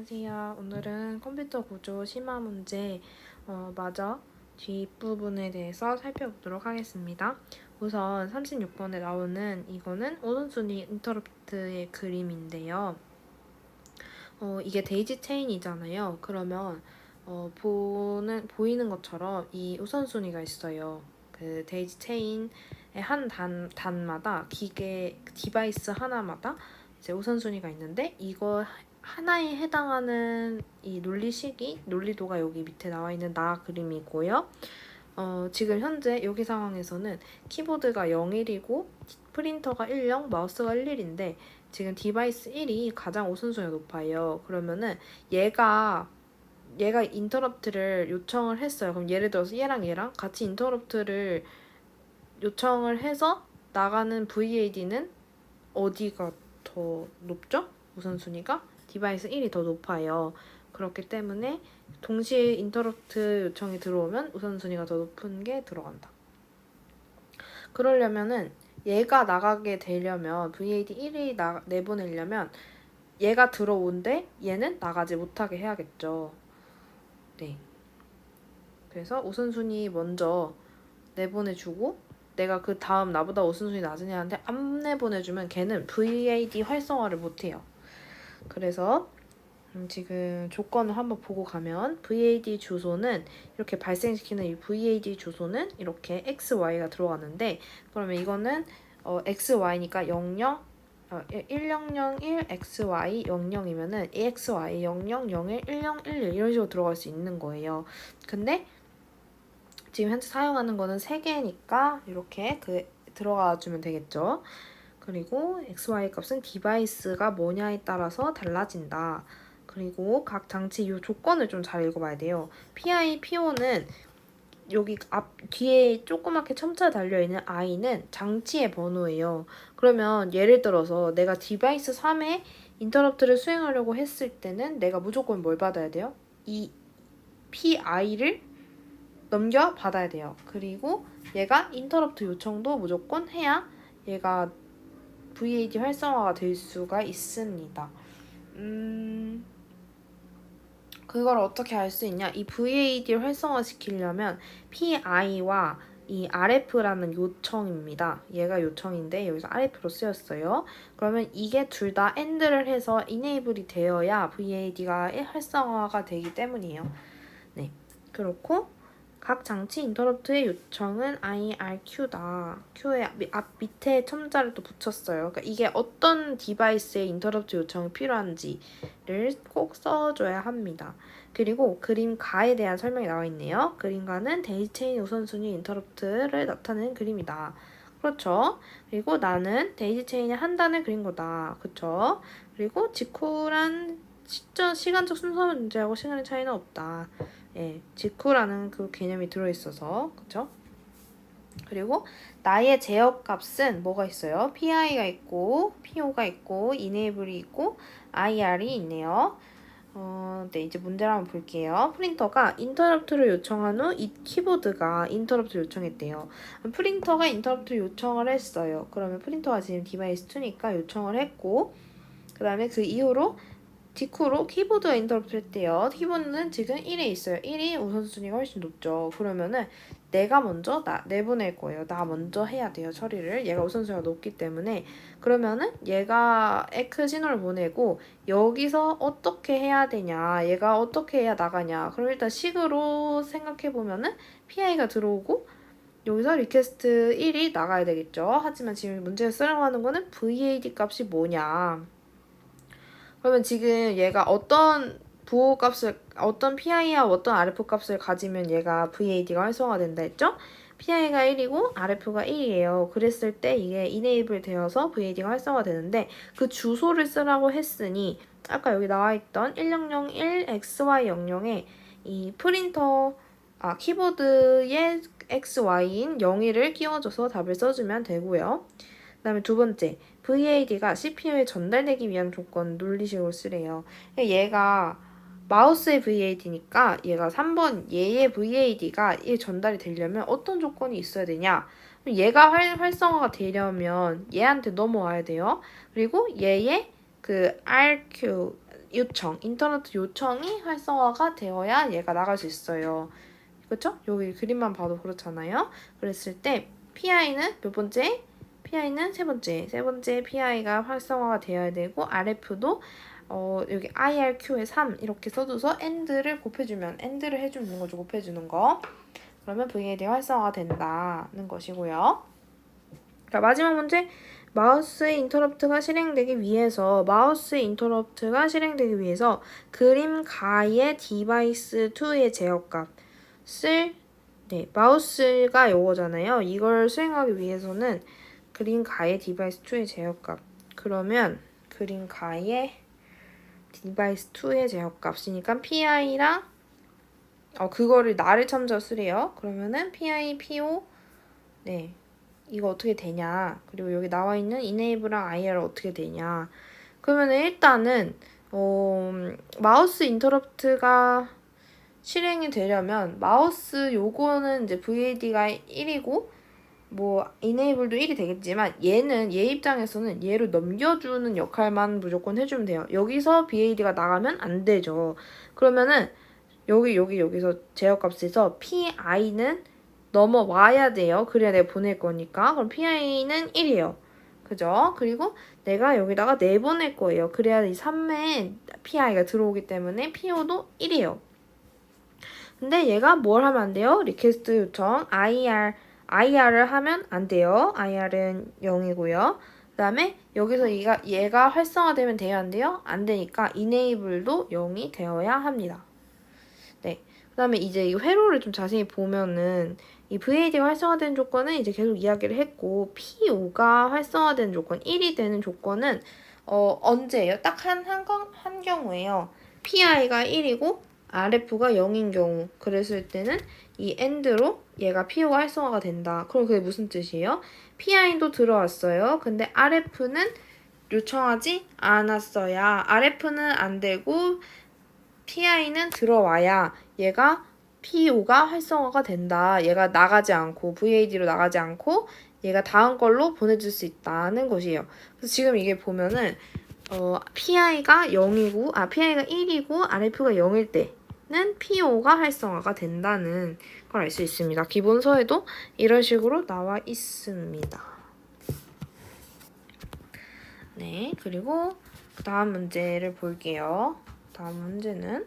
안녕하세요. 오늘은 컴퓨터 구조 심화 문제 마저 뒷부분에 대해서 살펴보도록 하겠습니다. 우선 36번에 나오는 이거는 우선순위 인터럽트의 그림인데요. 이게 데이지 체인이잖아요. 그러면 보이는 것처럼 이 우선순위가 있어요. 그 데이지 체인의 한 단마다 기계 디바이스 하나마다 이제 우선순위가 있는데 이거 하나에 해당하는 이 논리도가 여기 밑에 나와 있는 나 그림이고요. 지금 현재 여기 상황에서는 키보드가 0, 1이고 프린터가 1, 0, 마우스가 1, 1인데 지금 디바이스 1이 가장 우선순위가 높아요. 그러면은 얘가 인터럽트를 요청을 했어요. 그럼 예를 들어서 얘랑 같이 인터럽트를 요청을 해서 나가는 VAD는 어디가 더 높죠? 우선순위가 디바이스 1이 더 높아요. 그렇기 때문에 동시에 인터럽트 요청이 들어오면 우선순위가 더 높은 게 들어간다. 그러려면은 얘가 나가게 되려면 VAD 1이 내보내려면 얘가 들어온데 얘는 나가지 못하게 해야겠죠. 네. 그래서 우선순위 먼저 내보내주고 내가 그 다음 나보다 우선순위 낮은 애한테 안 내보내주면 걔는 VAD 활성화를 못해요. 그래서 지금 조건을 한번 보고 가면 VAD 주소는 이렇게 발생시키는 이 VAD 주소는 이렇게 XY가 들어가는데 그러면 이거는 XY니까 00 1001 XY 00이면은 EXY 00 01 10 11 이런 식으로 들어갈 수 있는 거예요. 근데 지금 현재 사용하는 거는 3개니까 이렇게 들어가 주면 되겠죠. 그리고 XY 값은 디바이스가 뭐냐에 따라서 달라진다. 그리고 각 장치 이 조건을 좀 잘 읽어봐야 돼요. PI, PO는 여기 뒤에 조그맣게 첨자 달려있는 I는 장치의 번호예요. 그러면 예를 들어서 내가 디바이스 3에 인터럽트를 수행하려고 했을 때는 내가 무조건 뭘 받아야 돼요? 이 PI를 넘겨 받아야 돼요. 그리고 얘가 인터럽트 요청도 무조건 해야 얘가 VAD 활성화가 될 수가 있습니다. 그걸 어떻게 알 수 있냐? 이 VAD를 활성화 시키려면 PI와 이 RF라는 요청입니다. 얘가 요청인데 여기서 RF로 쓰였어요. 그러면 이게 둘 다 AND를 해서 enable이 되어야 VAD가 활성화가 되기 때문이에요. 네, 그렇고 각 장치 인터럽트의 요청은 IRQ다. Q의 밑에 첨자를 또 붙였어요. 그러니까 이게 어떤 디바이스의 인터럽트 요청이 필요한지를 꼭 써줘야 합니다. 그리고 그림가에 대한 설명이 나와 있네요. 그림가는 데이지 체인 우선순위 인터럽트를 나타내는 그림이다. 그렇죠. 그리고 나는 데이지 체인의 한 단을 그린 거다. 그렇죠. 그리고 직후란 시간적 순서 문제하고 시간의 차이는 없다. 예, 직후라는 그 개념이 들어있어서 그쵸? 그리고 나의 제어값은 뭐가 있어요? PI가 있고 PO가 있고 enable이 있고 IR이 있네요. 네, 이제 문제를 한번 볼게요. 프린터가 인터럽트를 요청한 후 이 키보드가 인터럽트를 요청했대요. 프린터가 인터럽트를 요청을 했어요. 그러면 프린터가 지금 디바이스 2니까 요청을 했고 그 다음에 그 이후로 직후로 키보드가 인터럽트 했대요. 키보드는 지금 1에 있어요. 1이 우선순위가 훨씬 높죠. 그러면은 내가 먼저 내보낼 거예요. 나 먼저 해야 돼요. 처리를. 얘가 우선순위가 높기 때문에. 그러면은 얘가 에크 신호를 보내고 여기서 어떻게 해야 되냐. 얘가 어떻게 해야 나가냐. 그럼 일단 식으로 생각해보면은 PI가 들어오고 여기서 리퀘스트 1이 나가야 되겠죠. 하지만 지금 문제에 쓰려고 하는 거는 VAD 값이 뭐냐. 그러면 지금 얘가 어떤 PI와 어떤 RF 값을 가지면 얘가 VAD가 활성화된다 했죠? PI가 1이고 RF가 1이에요. 그랬을 때 이게 enable 되어서 VAD가 활성화되는데 그 주소를 쓰라고 했으니 아까 여기 나와있던 1001 XY00에 이 키보드의 XY인 01을 끼워줘서 답을 써주면 되고요. 그 다음에 두 번째, VAD가 CPU에 전달되기 위한 조건 논리식으로 쓰래요. 얘가 마우스의 VAD니까 얘가 3번 얘의 VAD가 전달이 되려면 어떤 조건이 있어야 되냐? 얘가 활성화가 되려면 얘한테 넘어와야 돼요. 그리고 얘의 그 RQ 요청, 인터럽트 요청이 활성화가 되어야 얘가 나갈 수 있어요. 그쵸? 여기 그림만 봐도 그렇잖아요. 그랬을 때 PI는 몇 번째? PI는 세 번째 PI가 활성화가 되어야 되고 RF도 여기 IRQ에 3 이렇게 써줘서 AND를 곱해주면 AND를 해주는 거죠. 곱해주는 거. 그러면 VAD 활성화가 된다는 것이고요. 자, 마지막 문제. 마우스 인터럽트가 실행되기 위해서 그림 가의 디바이스 2의 제어값을 마우스가 요거잖아요. 이걸 수행하기 위해서는 그림 가의 디바이스 2의 제어값. 그러면 그림 가의 디바이스 2의 제어값이니까 PI랑 그거를 나를 참조 쓰래요. 그러면은 PI, PO 이거 어떻게 되냐. 그리고 여기 나와 있는 enable랑 IR 어떻게 되냐. 그러면은 일단은 마우스 인터럽트가 실행이 되려면 마우스 요거는 이제 VAD가 1이고 뭐 enable도 1이 되겠지만 얘 입장에서는 얘를 넘겨주는 역할만 무조건 해주면 돼요. 여기서 VAD가 나가면 안 되죠. 그러면은 여기서 제어값에서 PI는 넘어와야 돼요. 그래야 내가 보낼 거니까. 그럼 PI는 1이에요. 그죠? 그리고 내가 여기다가 내보낼 거예요. 그래야 이 3매에 PI가 들어오기 때문에 PO도 1이에요. 근데 얘가 뭘 하면 안 돼요? 리퀘스트 요청 IR을 하면 안 돼요. IR은 0이고요. 그 다음에 여기서 얘가 활성화되면 돼요? 안 돼요? 안 되니까 enable도 0이 되어야 합니다. 네. 그 다음에 이제 이 회로를 좀 자세히 보면은 이 VAD가 활성화되는 조건은 이제 계속 이야기를 했고 PO가 활성화되는 조건, 1이 되는 조건은 언제예요? 딱 한 경우예요. PI가 1이고 RF가 0인 경우. 그랬을 때는 이 AND로 얘가 PO가 활성화가 된다. 그럼 그게 무슨 뜻이에요? PI도 들어왔어요. 근데 RF는 요청하지 않았어야. RF는 안 되고 PI는 들어와야 얘가 PO가 활성화가 된다. 얘가 나가지 않고 VAD로 나가지 않고 얘가 다음 걸로 보내줄 수 있다는 것이에요. 그래서 지금 이게 보면은 PI가 1이고 RF가 0일 때는 PO가 활성화가 된다는 걸 알 수 있습니다. 기본서에도 이런 식으로 나와 있습니다. 네, 그리고 다음 문제를 볼게요. 다음 문제는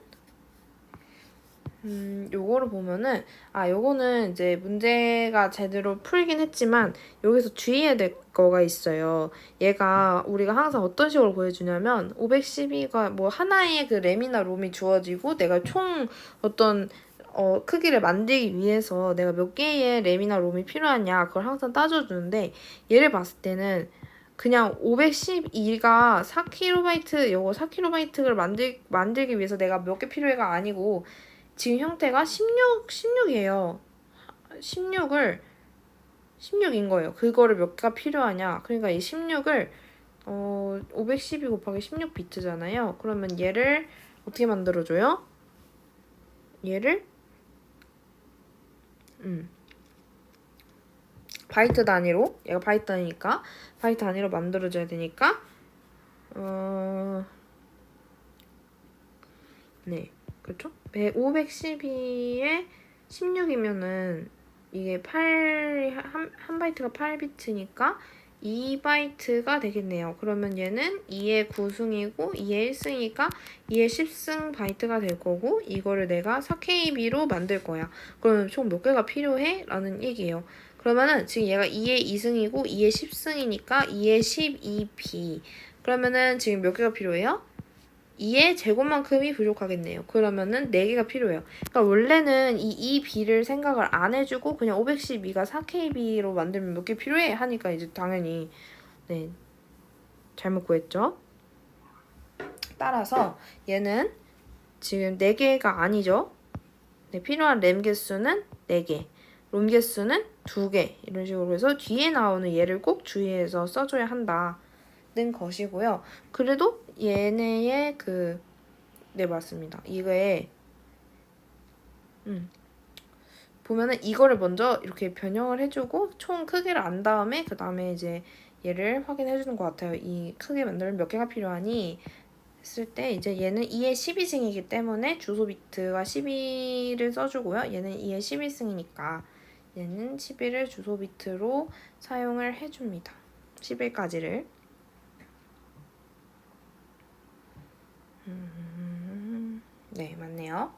요거를 보면은 요거는 이제 문제가 제대로 풀긴 했지만 여기서 주의해야 될 거가 있어요. 얘가 우리가 항상 어떤 식으로 구해주냐면 512가 뭐 하나의 그 램이나 롬이 주어지고 내가 총 어떤 크기를 만들기 위해서 내가 몇 개의 램이나 롬이 필요하냐 그걸 항상 따져주는데 얘를 봤을 때는 그냥 512가 4KB, 요거 4KB를 만들기 위해서 내가 몇 개 필요해가 아니고 지금 형태가 16이에요. 16인 거예요. 그거를 몇 개가 필요하냐. 그러니까 이 16을 512 곱하기 16비트잖아요. 그러면 얘를 어떻게 만들어줘요? 얘를 바이트 단위로, 얘가 바이트 단위니까 바이트 단위로 만들어줘야 되니까 네, 그렇죠? 512에 16이면은 이게 한 바이트가 8비트니까 2바이트가 되겠네요. 그러면 얘는 2의 9승이고 2의 1승이니까 2의 10승 바이트가 될 거고 이거를 내가 4KB로 만들 거야. 그러면 총 몇 개가 필요해? 라는 얘기예요. 그러면은 지금 얘가 2의 2승이고 2의 10승이니까 2의 12B. 그러면은 지금 몇 개가 필요해요? 2의 제곱만큼이 부족하겠네요. 그러면은 4개가 필요해요. 그러니까 원래는 이 2B를 생각을 안 해주고 그냥 512가 4KB로 만들면 몇 개 필요해? 하니까 이제 당연히 잘못 구했죠. 따라서 얘는 지금 4개가 아니죠. 필요한 램 개수는 4개, 롬 개수는 2개 이런 식으로 해서 뒤에 나오는 얘를 꼭 주의해서 써줘야 한다는 것이고요. 그래도 얘네의 맞습니다. 이거에 보면은 이거를 먼저 이렇게 변형을 해주고 총 크기를 안 다음에 그 다음에 이제 얘를 확인해주는 것 같아요. 이 크게 만들면 몇 개가 필요하니 했을 때 이제 얘는 2의 12승이기 때문에 주소 비트가 12를 써주고요. 얘는 2의 12승이니까 얘는 11을 주소 비트로 사용을 해줍니다. 11까지를. 네, 맞네요.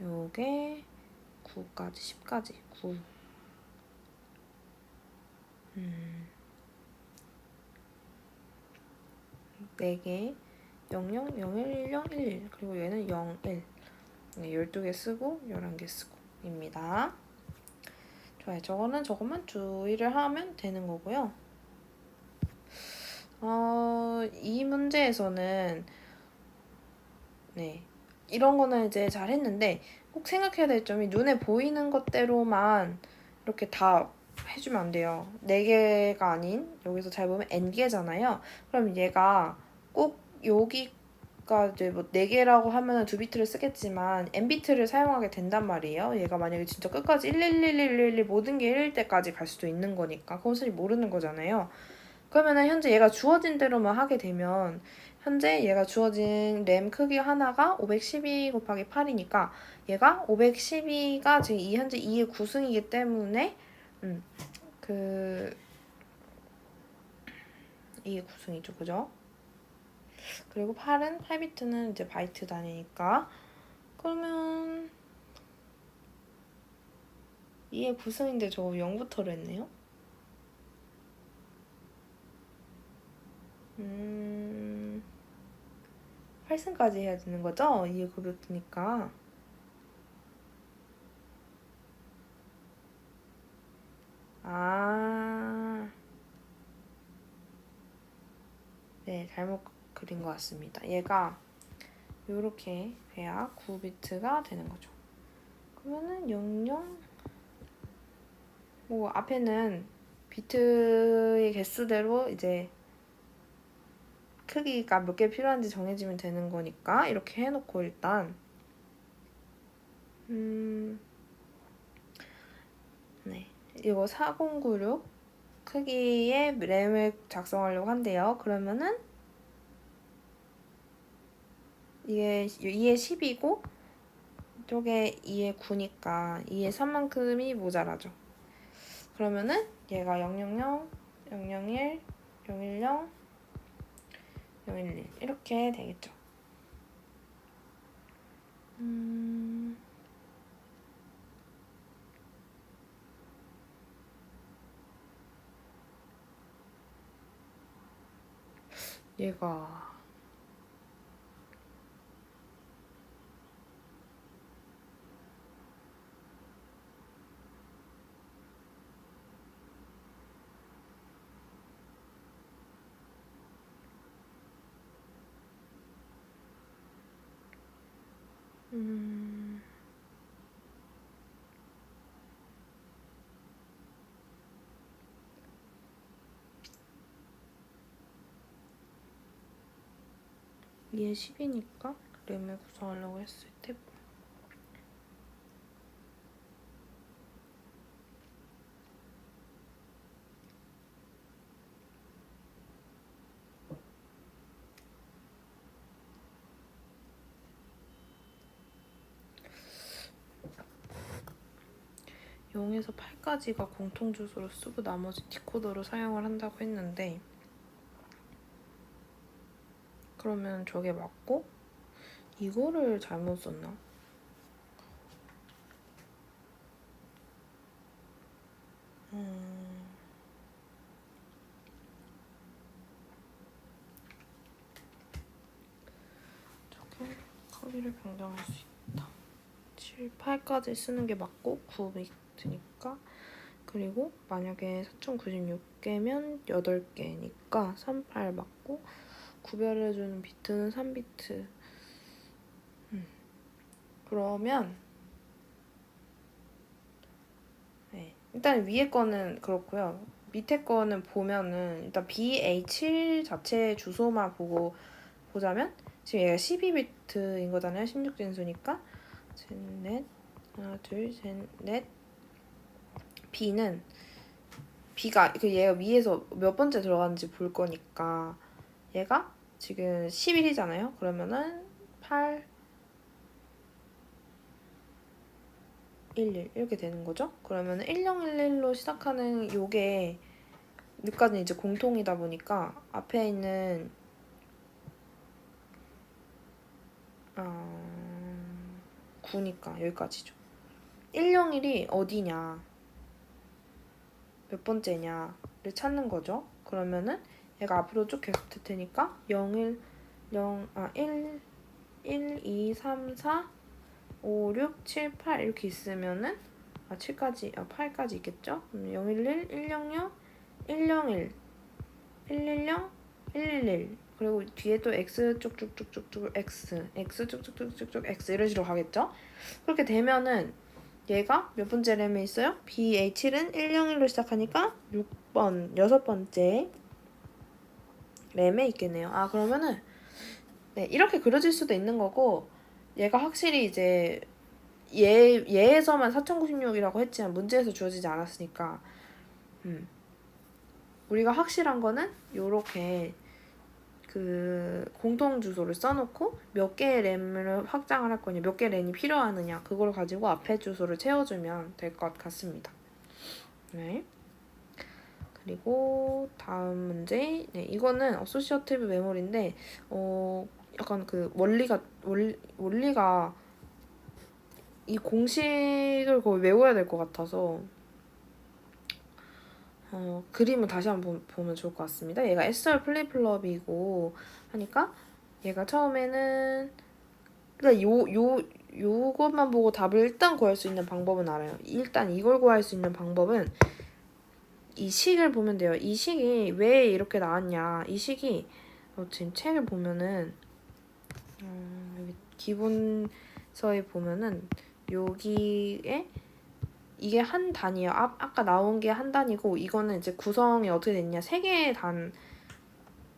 요게 9까지, 10까지, 9. 4개, 00, 01, 10, 11. 그리고 얘는 01. 네, 12개 쓰고 11개 쓰고 입니다. 좋아요. 저것만 주의를 하면 되는 거고요. 이 문제에서는 네, 이런 거는 이제 잘 했는데 꼭 생각해야 될 점이 눈에 보이는 것대로만 이렇게 다 해주면 안 돼요. 4개가 아닌 여기서 잘 보면 n개잖아요. 그럼 얘가 꼭 여기가 이제 뭐 4개라고 하면 2비트를 쓰겠지만 n비트를 사용하게 된단 말이에요. 얘가 만약에 진짜 끝까지 11111 모든 게 1일 때까지 갈 수도 있는 거니까 그건 사실 모르는 거잖아요. 그러면은 현재 얘가 주어진 대로만 하게 되면 현재 얘가 주어진 램 크기 하나가 512 곱하기 8이니까 얘가 512가 지금 현재 2의 9승이기 때문에 그 2의 9승이죠. 그죠? 그리고 8비트는 이제 바이트 단위니까 그러면 2의 9승인데 저 0부터를 했네요. 8승까지 해야 되는 거죠? 2의 9비트니까. 네, 잘못 그린 것 같습니다. 얘가 이렇게 돼야 9비트가 되는 거죠. 그러면은 00, 뭐 앞에는 비트의 개수대로 이제 크기가 몇 개 필요한지 정해지면 되는 거니까 이렇게 해놓고 일단 네, 이거 4096 크기의 램을 작성하려고 한대요. 그러면은 이게 2의 10이고 이쪽에 2의 9니까 2의 3만큼이 모자라죠. 그러면은 얘가 000, 001, 010, 011 이렇게 되겠죠. 얘가 2의 10이니까 램을 구성하려고 했을 때 (0에서) (8까지가) 공통 주소로 쓰고 나머지 디코더로 사용을 한다고 했는데 그러면 저게 맞고 이거를 잘못 썼나? 저게 크기를 변경할 수 있다. 7, 8까지 쓰는 게 맞고 9비트니까 그리고 만약에 4096개면 8개니까 38 맞고 구별해주는 비트는 3비트. 그러면 네, 일단 위에 거는 그렇고요. 밑에 거는 보면은 일단 BA7 자체 주소만 보자면 지금 얘가 12비트인 거잖아요. 16진수니까 셋, 넷, 하나, 둘, 셋, 넷. B는 B가 얘가 위에서 몇 번째 들어갔는지 볼 거니까 얘가 지금 11이잖아요. 그러면은 8, 11 이렇게 되는 거죠. 그러면은 1011로 시작하는 요게 여기까지는 이제 공통이다 보니까 앞에 있는 9니까 여기까지죠. 101이 어디냐, 몇 번째냐를 찾는 거죠. 그러면은 얘가 앞으로 쭉 계속 될 테니까 1, 2, 3, 4, 5, 6, 7, 8 이렇게 있으면은 7까지, 8까지 있겠죠? 011, 100, 101, 110, 111 그리고 뒤에 또 x 쭉쭉쭉쭉쭉 x 쭉쭉쭉쭉쭉 x 이런 식으로 가겠죠? 그렇게 되면은 얘가 몇 번째 램에 있어요? BH7은 101로 시작하니까 6번, 여섯 번째 램에 있겠네요. 그러면은 네, 이렇게 그려질 수도 있는 거고 얘가 확실히 이제 얘에서만 4096이라고 했지만 문제에서 주어지지 않았으니까 우리가 확실한 거는 요렇게 그 공통 주소를 써놓고 몇 개의 램을 확장을 할 거냐, 몇 개의 램이 필요하느냐 그걸 가지고 앞에 주소를 채워주면 될 것 같습니다. 네. 그리고 다음 문제, 네, 이거는 어소시어티브 메모리인데 약간 그 원리가 이 공식을 거의 외워야 될 것 같아서 그림을 다시 한번 보면 좋을 것 같습니다. 얘가 SR 플립플롭이고 하니까 얘가 처음에는 그러니까 요것만 보고 답을 일단 구할 수 있는 방법은 알아요. 일단 이걸 구할 수 있는 방법은 이 식을 보면 돼요. 이 식이 왜 이렇게 나왔냐. 이 식이 지금 책을 보면은 여기 기본서에 보면은 여기에 이게 한 단이에요. 아까 나온 게 한 단이고 이거는 이제 구성이 어떻게 됐냐. 세 개의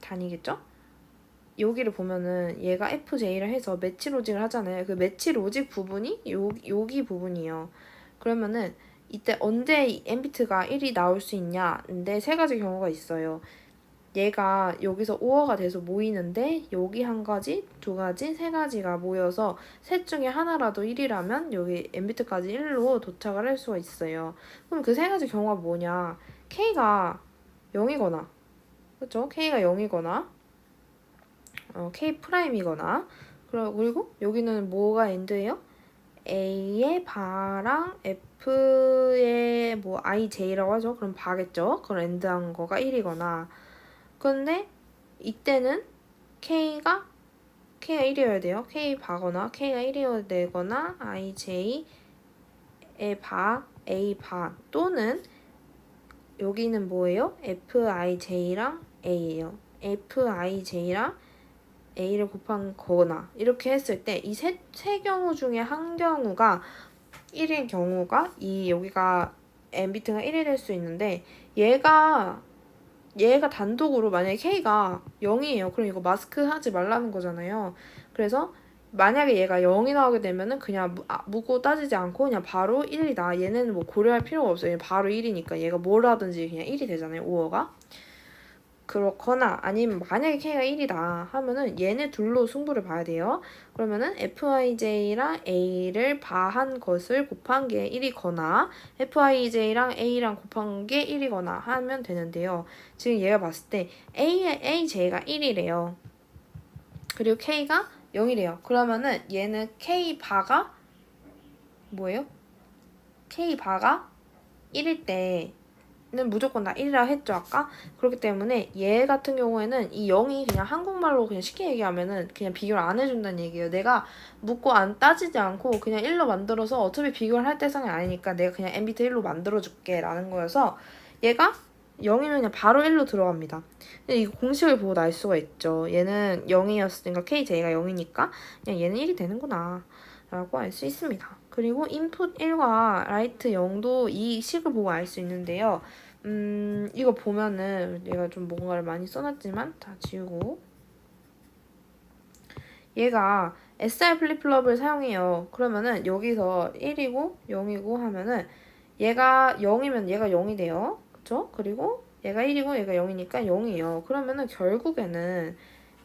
단이겠죠? 여기를 보면은 얘가 FJ를 해서 매치 로직을 하잖아요. 그 매치 로직 부분이 여기 부분이에요. 그러면은 이때 언제 n비트가 1이 나올 수 있냐인데 세 가지 경우가 있어요. 얘가 여기서 5어가 돼서 모이는데 여기 한 가지, 두 가지, 세 가지가 모여서 셋 중에 하나라도 1이라면 여기 n비트까지 1로 도착을 할 수가 있어요. 그럼 그 세 가지 경우가 뭐냐? k가 0이거나 그렇죠? k가 0이거나 k 프라임이거나 그리고 여기는 뭐가 end예요? a의 바랑 f의 뭐 ij라고 하죠. 그럼 바겠죠? 그럼 end한 거가 1이거나 근데 이때는 K가 1이어야 돼요. K 바거나 K가 1이어야 되거나 IJ의 바, A 바 또는 여기는 뭐예요? FIJ랑 A예요. FIJ랑 A를 곱한 거나 이렇게 했을 때 이 세 경우 중에 한 경우가 1인 경우가 여기가 n비트가 1이 될 수 있는데 얘가 단독으로 만약에 K가 0이에요. 그럼 이거 마스크 하지 말라는 거잖아요. 그래서 만약에 얘가 0이 나오게 되면은 그냥 묻고 따지지 않고 그냥 바로 1이다. 얘네는 뭐 고려할 필요가 없어요. 얘 바로 1이니까 얘가 뭘 하든지 그냥 1이 되잖아요. 5어가. 그렇거나 아니면 만약에 K가 1이다 하면은 얘네 둘로 승부를 봐야 돼요. 그러면은 FIJ랑 A를 바한 것을 곱한 게 1이거나 FIJ랑 A랑 곱한 게 1이거나 하면 되는데요. 지금 얘가 봤을 때 AJ가 1이래요. 그리고 K가 0이래요. 그러면은 얘는 K 바가 뭐예요? K 바가 1일 때 는 무조건 다 1이라 했죠 아까? 그렇기 때문에 얘 같은 경우에는 이 0이 그냥 한국말로 그냥 쉽게 얘기하면은 그냥 비교를 안 해준다는 얘기예요. 내가 묻고 안 따지지 않고 그냥 1로 만들어서 어차피 비교를 할 대상이 아니니까 내가 그냥 n비트 1로 만들어줄게 라는 거여서 얘가 0이면 그냥 바로 1로 들어갑니다. 근데 이거 공식을 보고 알 수가 있죠. 얘는 0이었으니까 KJ가 0이니까 그냥 얘는 1이 되는구나 라고 알 수 있습니다. 그리고 input 1과 write 0도 이 식을 보고 알 수 있는데요. 이거 보면은 얘가 좀 뭔가를 많이 써놨지만 다 지우고 얘가 SR 플립플롭을 사용해요. 그러면은 여기서 1이고 0이고 하면은 얘가 0이면 얘가 0이 돼요. 그쵸? 그리고 얘가 1이고 얘가 0이니까 0이에요. 그러면은 결국에는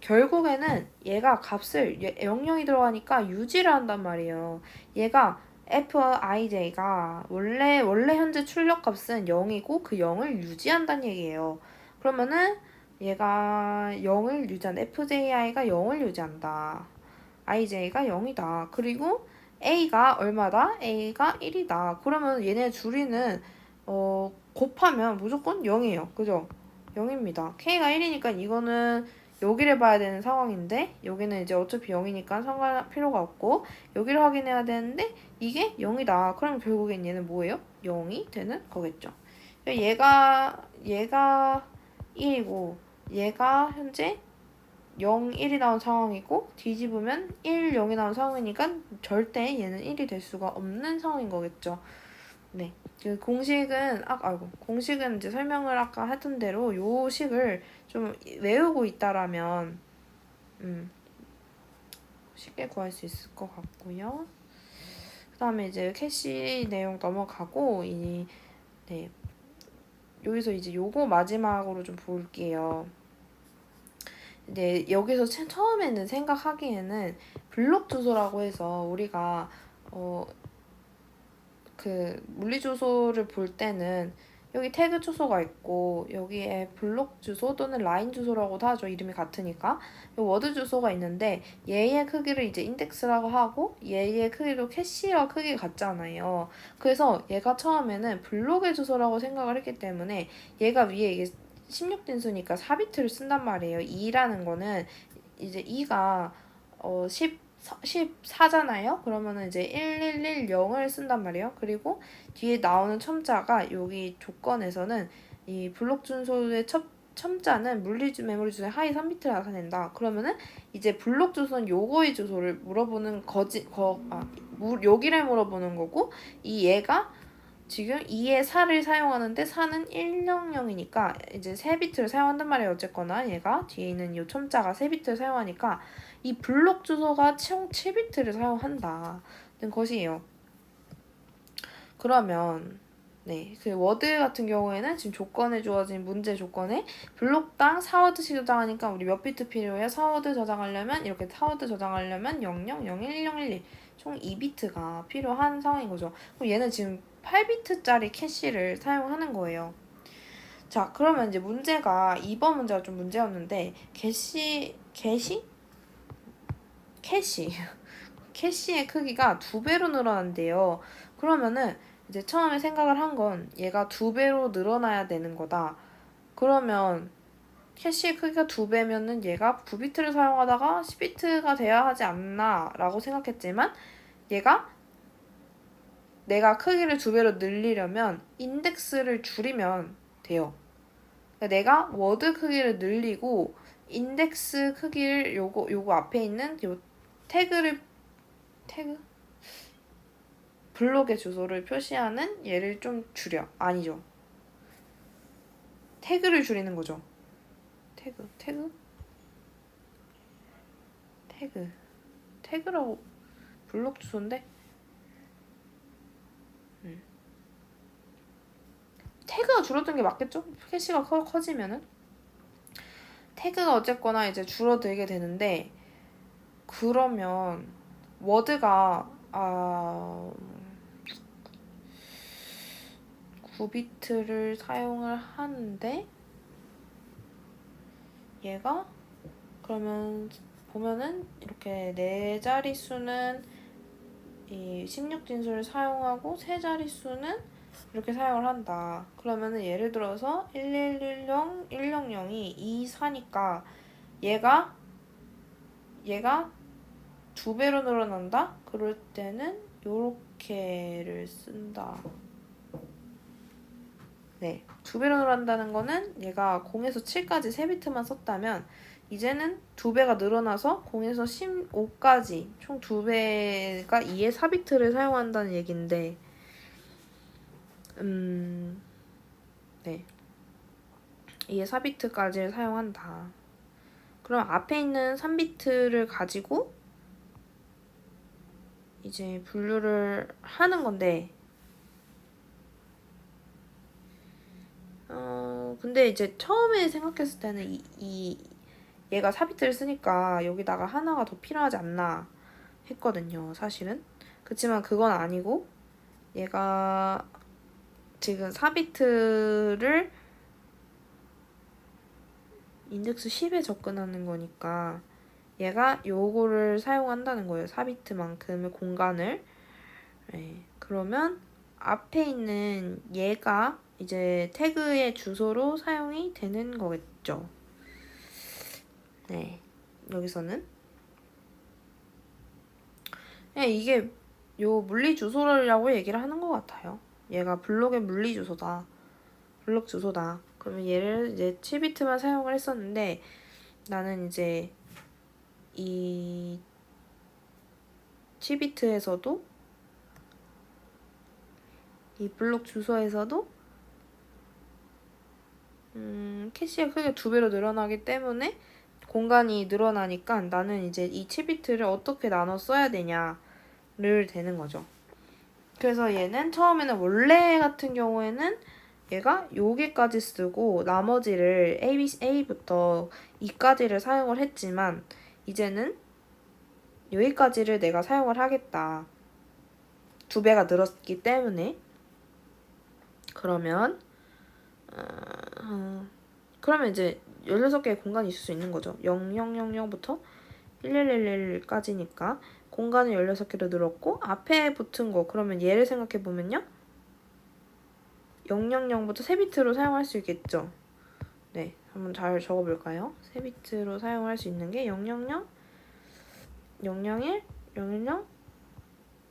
결국에는 얘가 값을 00이 들어가니까 유지를 한단 말이에요. 얘가 fij가 원래 현재 출력값은 0이고 그 0을 유지한다는 얘기예요. 그러면은 얘가 0을 유지한다. fji가 0을 유지한다. ij가 0이다. 그리고 a가 얼마다? a가 1이다. 그러면 얘네 둘이는 곱하면 무조건 0이에요. 그죠? 0입니다. k가 1이니까 이거는 여기를 봐야 되는 상황인데 여기는 이제 어차피 0이니까 상관할 필요가 없고 여기를 확인해야 되는데 이게 0이다. 그럼 결국엔 얘는 뭐예요? 0이 되는 거겠죠. 얘가 1이고 얘가 현재 0, 1이 나온 상황이고 뒤집으면 1, 0이 나온 상황이니까 절대 얘는 1이 될 수가 없는 상황인 거겠죠. 네. 그 공식은 이제 설명을 아까 했던 대로 요 식을 좀 외우고 있다라면 쉽게 구할 수 있을 것 같고요. 그 다음에 이제 캐시 내용 넘어가고 네. 여기서 이제 요거 마지막으로 좀 볼게요. 네, 여기서 처음에는 생각하기에는 블록 주소라고 해서 우리가 그 물리 주소를 볼 때는 여기 태그 주소가 있고 여기에 블록 주소 또는 라인 주소라고도 하죠. 이름이 같으니까. 워드 주소가 있는데 얘의 크기를 이제 인덱스라고 하고 얘의 크기도 캐시와 크기 같잖아요. 그래서 얘가 처음에는 블록의 주소라고 생각을 했기 때문에 얘가 위에 이게 16진수니까 4비트를 쓴단 말이에요. 2라는 거는 이제 2가 14잖아요. 그러면은 이제 1110을 쓴단 말이에요. 그리고 뒤에 나오는 첨자가 여기 조건에서는 이 블록 준소의 첨자는 메모리 주소의 하위 3비트를 나타낸다. 그러면은 이제 블록 주소는 요거의 주소를 물어보는 여기를 물어보는 거고 이 얘가 지금 2의 4를 사용하는데 4는 100이니까 이제 3비트를 사용한단 말이에요. 어쨌거나 얘가 뒤에 있는 이 첨자가 3비트를 사용하니까 이 블록 주소가 총 7비트를 사용한다는 것이에요. 그러면 네, 그 워드 같은 경우에는 지금 조건에 주어진 문제 조건에 블록당 4워드씩 저장하니까 우리 몇 비트 필요해요? 4워드 저장하려면 이렇게 4워드 저장하려면 00, 01, 1012 총 2비트가 필요한 상황인 거죠. 그럼 얘는 지금 8비트짜리 캐시를 사용하는 거예요. 자, 그러면 이제 문제가 2번 문제가 좀 문제였는데 캐시의 크기가 2배로 늘어난대요. 그러면은 이제 처음에 생각을 한 건 얘가 2배로 늘어나야 되는 거다. 그러면 캐시의 크기가 2배면은 얘가 9비트를 사용하다가 10비트가 돼야 하지 않나 라고 생각했지만 내가 크기를 2배로 늘리려면 인덱스를 줄이면 돼요. 그러니까 내가 워드 크기를 늘리고 인덱스 크기를 요거 앞에 있는 요 태그? 블록의 주소를 표시하는 얘를 좀 줄여. 아니죠. 태그를 줄이는 거죠. 태그라고 블록 주소인데 태그가 줄어든 게 맞겠죠? 캐시가 커지면은 태그가 어쨌거나 이제 줄어들게 되는데 그러면 워드가 9비트를 사용을 하는데 얘가 그러면 보면은 이렇게 4자릿수는 이 16진수를 사용하고 3자릿수는 이렇게 사용을 한다. 그러면은 예를 들어서 1110, 100이 24니까 얘가 2배로 늘어난다? 그럴 때는 요렇게를 쓴다. 네, 2배로 늘어난다는 거는 얘가 0에서 7까지 3비트만 썼다면 이제는 2배가 늘어나서 0에서 15까지 총 2배가 2의 4비트를 사용한다는 얘기인데 네, 2의 4비트까지를 사용한다. 그럼 앞에 있는 3비트를 가지고 이제 분류를 하는 건데 근데 이제 처음에 생각했을 때는 얘가 4비트를 쓰니까 여기다가 하나가 더 필요하지 않나 했거든요, 사실은. 그치만 그건 아니고 얘가 지금 4비트를 인덱스 10에 접근하는 거니까 얘가 요거를 사용한다는 거예요. 4비트만큼의 공간을. 네, 그러면 앞에 있는 얘가 이제 태그의 주소로 사용이 되는 거겠죠. 네, 여기서는 이게 요 물리 주소라고 얘기를 하는 것 같아요. 얘가 블록의 물리 주소다. 블록 주소다. 그러면 얘를 이제 7비트만 사용을 했었는데 나는 이제 이 7비트에서도 이 블록 주소에서도 캐시가 크게 2배로 늘어나기 때문에 공간이 늘어나니까 나는 이제 이 7비트를 어떻게 나눠 써야 되냐를 되는 거죠. 그래서 얘는 처음에는 원래 같은 경우에는 얘가 여기까지 쓰고 나머지를 A부터 E까지를 사용을 했지만 이제는 여기까지를 내가 사용을 하겠다. 2배가 늘었기 때문에 그러면 이제 16개의 공간이 있을 수 있는 거죠. 0000부터 1111까지니까 공간을 16개로 늘었고 앞에 붙은 거 그러면 얘를 생각해 보면요. 000부터 3비트로 사용할 수 있겠죠. 네, 한번 잘 적어볼까요? 3비트로 사용할 수 있는 게 000, 001, 010,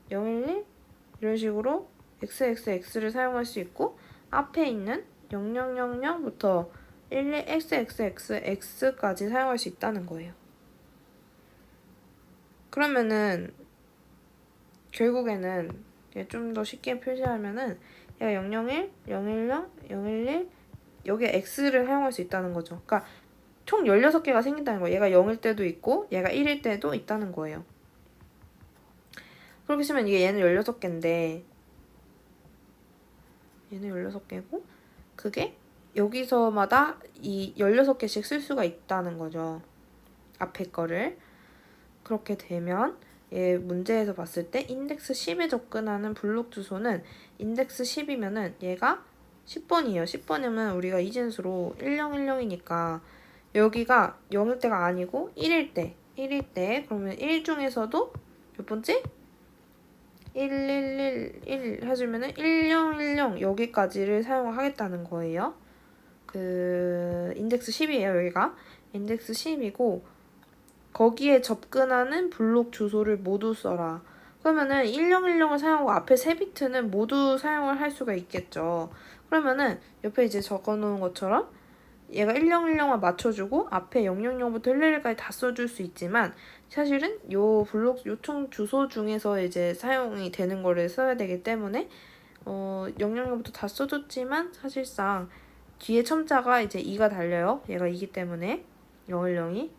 011 이런 식으로 XXX를 사용할 수 있고 앞에 있는 0000부터 11XXXX까지 사용할 수 있다는 거예요. 그러면은 결국에는 좀 더 쉽게 표시하면은 얘가 001, 010, 011 여기에 X를 사용할 수 있다는 거죠. 그러니까 총 16개가 생긴다는 거예요. 얘가 0일 때도 있고 얘가 1일 때도 있다는 거예요. 그렇게 치면 이게 얘는 16개인데 얘는 16개고 그게 여기서마다 이 16개씩 쓸 수가 있다는 거죠. 앞에 거를. 그렇게 되면 얘 문제에서 봤을 때 인덱스 10에 접근하는 블록 주소는 인덱스 10이면은 얘가 10번이에요. 10번이면 우리가 이진수로 1010이니까 여기가 0일 때가 아니고 1일 때 그러면 1 중에서도 몇 번째? 1111 해주면은 1010 여기까지를 사용하겠다는 거예요. 그 인덱스 10이에요. 여기가 인덱스 10이고 거기에 접근하는 블록 주소를 모두 써라. 그러면은 1010을 사용하고 앞에 3비트는 모두 사용을 할 수가 있겠죠. 그러면은 옆에 이제 적어놓은 것처럼 얘가 1010만 맞춰주고 앞에 000부터 111까지 다 써줄 수 있지만 사실은 요 블록 요청 주소 중에서 이제 사용이 되는 거를 써야 되기 때문에 000부터 다 써줬지만 사실상 뒤에 첨자가 이제 2가 달려요. 얘가 2기 때문에 010이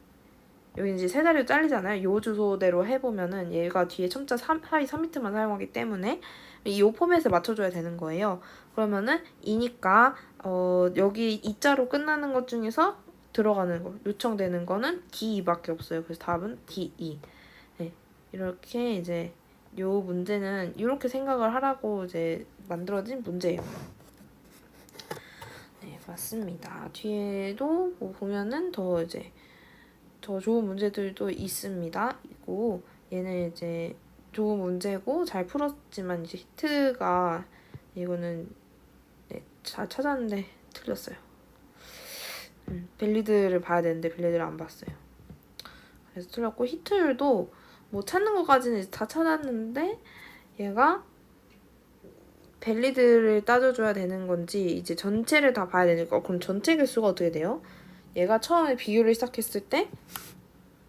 여기 이제 세 자리로 잘리잖아요. 요 주소대로 해보면은 얘가 뒤에 첨자 하위 3비트만 사용하기 때문에 이 포맷에 맞춰줘야 되는 거예요. 그러면은 2니까 여기 2자로 끝나는 것 중에서 들어가는 거 요청되는 거는 D2밖에 없어요. 그래서 답은 D2. 네, 이렇게 이제 요 문제는 이렇게 생각을 하라고 이제 만들어진 문제예요. 네, 맞습니다. 뒤에도 뭐 보면은 더 이제 더 좋은 문제들도 있습니다. 이고 얘는 이제 좋은 문제고 잘 풀었지만 이제 히트가 이거는 네, 잘 찾았는데 틀렸어요. 밸리드를 봐야 되는데 밸리드를 안 봤어요. 그래서 틀렸고 히트율도 뭐 찾는 것까지는 다 찾았는데 얘가 밸리드를 따져줘야 되는 건지 이제 전체를 다 봐야 되니까 그럼 전체 개수가 어떻게 돼요? 얘가 처음에 비교를 시작했을 때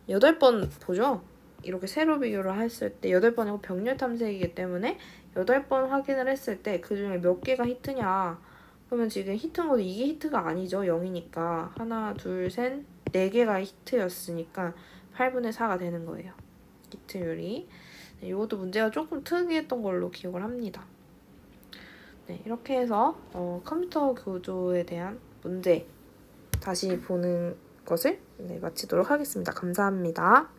8번 보죠? 이렇게 세로 비교를 했을 때 8번이고 병렬 탐색이기 때문에 8번 확인을 했을 때 그중에 몇 개가 히트냐 그러면 지금 히트인 것도 이게 히트가 아니죠. 0이니까 하나, 둘, 셋, 4개가 히트였으니까 8분의 4가 되는 거예요. 히트율이. 네, 이것도 문제가 조금 특이했던 걸로 기억을 합니다. 네, 이렇게 해서 컴퓨터 구조에 대한 문제 다시 보는 것을 마치도록 하겠습니다. 감사합니다.